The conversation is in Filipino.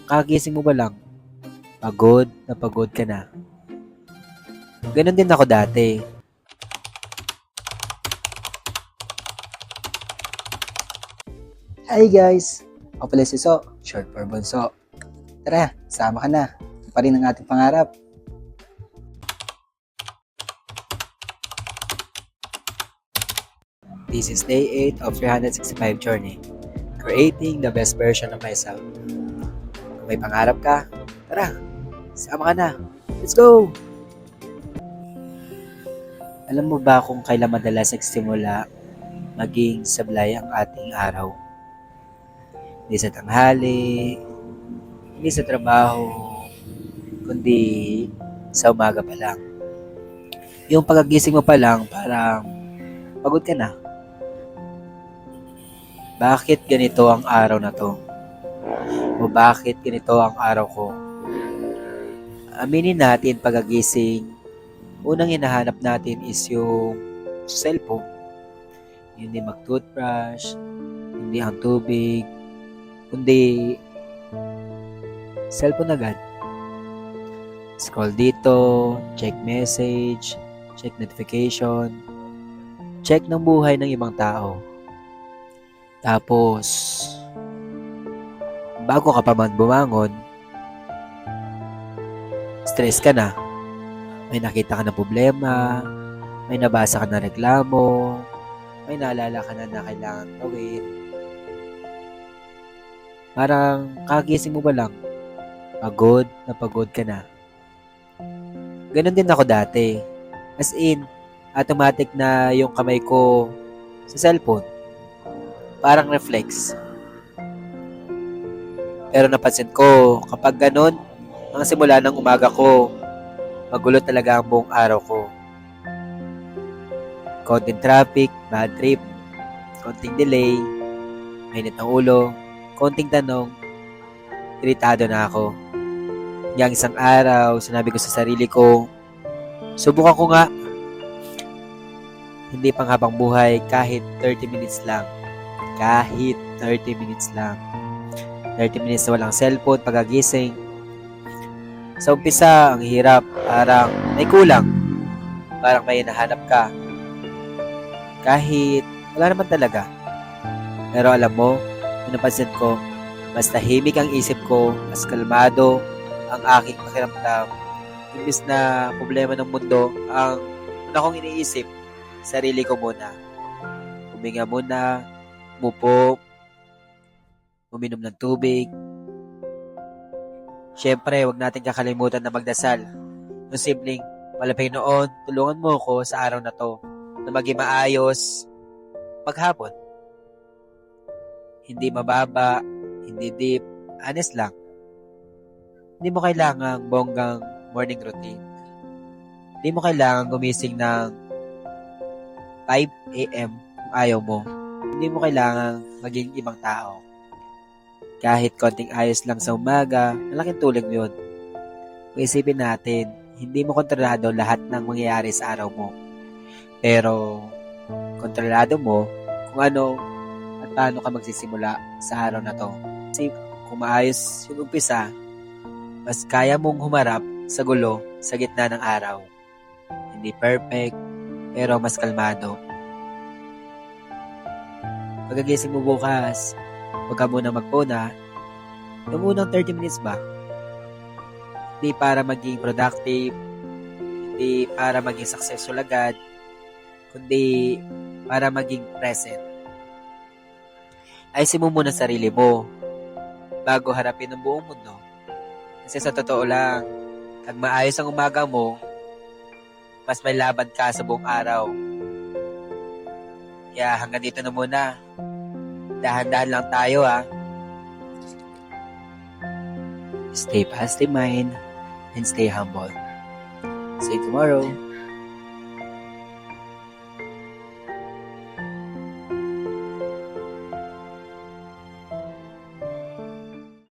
Kagising mo ba lang, pagod na pagod ka na. Ganon din ako dati. Hi guys! Ako pala si So, short for Bonso. Tara, sama ka na. Ito pa rin ang ating pangarap. This is day 8 of 365 journey. Creating the best version of myself. Kung may pangarap ka, tara, sama ka na. Let's go! Alam mo ba kung kailan madalas nagsimula maging sablay ang ating araw? Hindi sa tanghali, hindi sa trabaho, kundi sa umaga pa lang. Yung pagkagising mo pa lang, parang pagod ka na. Bakit ganito ang araw na to? O bakit ganito ang araw ko? Aminin natin pagkagising, unang hinahanap natin is yung cellphone. Hindi mag-toothbrush, hindi ang tubig, kundi cellphone agad. Scroll dito, check message, check notification, check ng buhay ng ibang tao. Tapos, bago ka pa man bumangon, stress ka na. May nakita ka na problema, may nabasa ka na reklamo, may naalala ka na kailangan gawin. Parang kagising mo ba lang, pagod na pagod ka na. Ganon din ako dati. As in, automatic na yung kamay ko sa cellphone. Parang reflex. Pero napansin ko, kapag ganon, ang simula ng umaga ko, magulo talaga ang buong araw ko. Konting traffic, bad trip, konting delay, mainit ng ulo, konting tanong, iritado na ako. Yang isang araw, sinabi ko sa sarili ko, subukan ko nga. Hindi pang habang buhay, kahit 30 minutes lang. Kahit 30 minutes lang. 30 minutes na walang cellphone, pagagising. Sa umpisa, ang hirap. Parang may kulang. Parang may hinahanap ka. Kahit wala naman talaga. Pero alam mo, napansin ko, mas tahimik ang isip ko, mas kalmado ang aking pakiramdam. Imbis na problema ng mundo, ang una kong iniisip, sarili ko muna. Huminga muna, umupo, uminom ng tubig. Siyempre, huwag natin kakalimutan na magdasal. Yung simpleng, malapay noon, tulungan mo ko sa araw na to na maging maayos maghapon. Hindi mababa, hindi deep, honest lang. Hindi mo kailangang bonggang morning routine. Hindi mo kailangang gumising ng 5 a.m. kung ayaw mo. Hindi mo kailangang maging ibang tao. Kahit konting ayos lang sa umaga, malaking tulong yun. Kung isipin natin, hindi mo kontrolado lahat ng mangyayari sa araw mo. Pero, kontrolado mo kung ano at paano ka magsisimula sa araw na to. Kasi kung maayos yung umpisa, mas kaya mong humarap sa gulo sa gitna ng araw. Hindi perfect, pero mas kalmado. Pagkagising mo bukas, huwag ka muna magpuna. Yung unang 30 minutes ba? Hindi para maging productive, hindi para maging successful agad, kundi para maging present. Ayusin mo muna sarili mo bago harapin ang buong mundo. Kasi sa totoo lang, pag maayos ang umaga mo, mas may laban ka sa buong araw. Kaya hanggang dito na muna. Dahan-dahan lang tayo Stay positive mind and stay humble. See you tomorrow.